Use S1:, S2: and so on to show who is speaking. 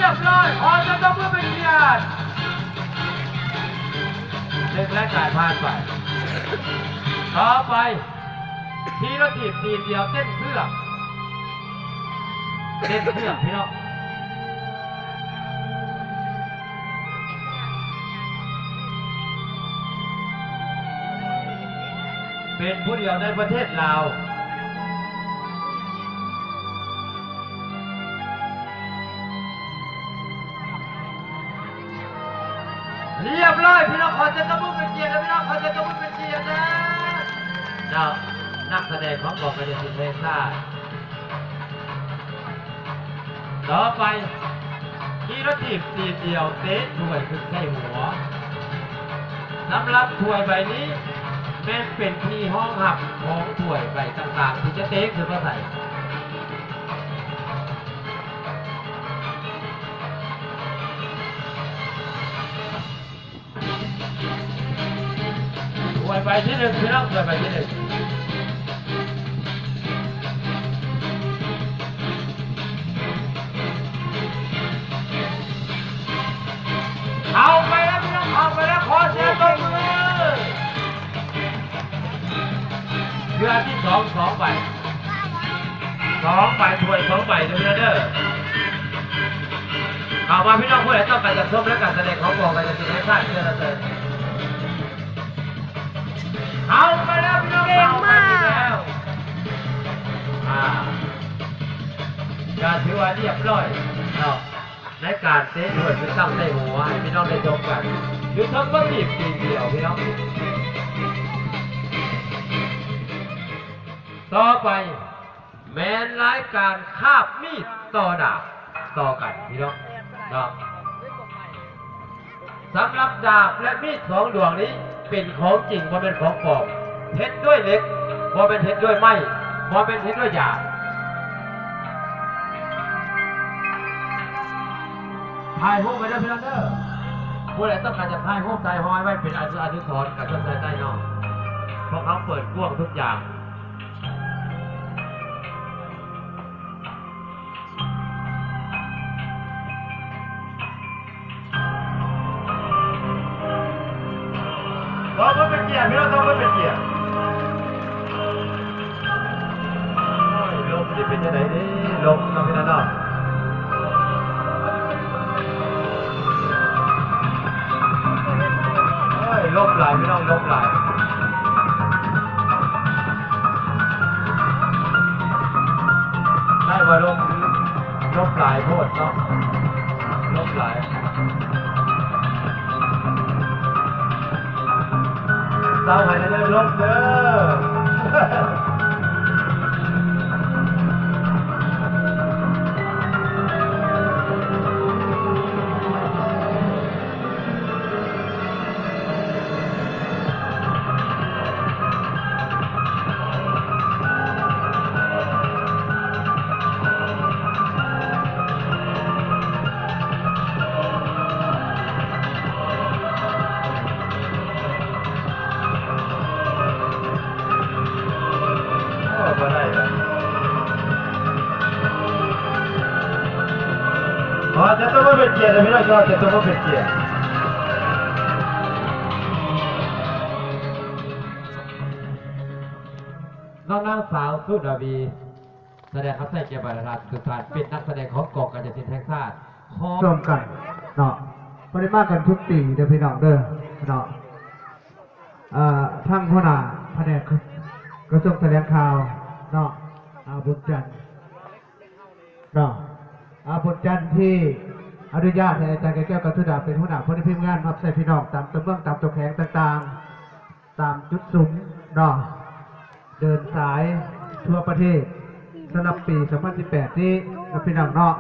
S1: ยบร้อยขอจะต้องเพื่อเป็นเกียรติเล่นและจ่ายผ่านไปต่อไปทีละทีตีเดียวเต้นเสื้อพี่น้องเป็นผู้เดียวในประเทศลาวเรียบร้อยพี่น้องขอจะต้องเป็นเกียรตินะพี่น้องขอจะต้องเป็นเกียรตินะนักแสดงของกองกระดิ่งเพลงซ่าต่อไปทีละทีตีเดียวเตะถ้วยขึ้นใส่หัวสำหรับถ้วยใบนี้แม้เป็นที่ห้องหับของถ้วยใบต่างๆที่จะเตะขึ้นมาใส่ถ้วยใบที่หนึ่งพี่น้องถ้วยใบที่หนึ่งเอาไปแล้วพี่น้องเอาไปแล้วขอเสียงตบมือเรือที่สองใบถ้วย2 ใบเด้อเด้อเอามาพี่น้องผู้ใดต้องการจะชมและการแสดงของกองการจะเป็นให้ทราบเชื่อเราเลยเอาไปแล้วพี่น้องเก่งมากการถือว่าเรียบร้อยเนาะในการเตะถ้วยคือตั้งในหัวให้พี่น้องได้ชมกันหรือทั้งก็บีบตีเดียวพี่น้องต่อไปแม้นรายการคาบมีดต่อดาบต่อกันพี่น้องสำหรับดาบและมีด2 ดวงนี้เป็นของจริงบ่เป็นของปลอมเท็จด้วยเหล็กบ่เป็นเท็จด้วยไม้บ่เป็นเท็จด้วยหยาบถ่ายรูปไปแล้วพี่น้องเด้อผู้ใดต้องการจะถ่ายรูปถ่ายห้อยไว้เป็นอนุสรณ์กับต้นไม้ใต้น้องเพราะเขาเปิดกว้างทุกอย่างต้องไม่เป็นเกียร์พี่น้องต้องไม่เป็นเกียร์ลมจะเป็นยังไงดิลมเราพี่น้องเนาะลบหลายพี่น้องลบหลายได้ว่าลบหลายโทษเนาะลบหลายเศร้าหายเลยลบเด้อจะต้องมาเป็นเกียร์แต่ไม่ได้ก็จะต้องมาเป็นเกียร์น้องนางสาวสุดาวีแสดงเขาใส่เกียร์บาราดคือการเป็นนักแสดงของกองการจัดสินแห่งชาติ
S2: ร่วมกันเนาะปริมากันทุกปีเดี๋ยวพี่น้องเด้อเนาะทั้งหัวหน้าแผนกกระทรวงแถลงข่าวเนาะบุญจันทร์เนาะบุญจันทร์ที่อนุญาตให้อาจารย์แก้วกัตุดาเป็นหัวหน้าผู้พิมพ์งานรับใส่พี่น้องตามตำเบื้องตามตัวแข็งต่างๆตามจุดสูงเนาะเดินสายทั่วประเทศสำหรับปี 2018 นี้พี่น้องเนาะ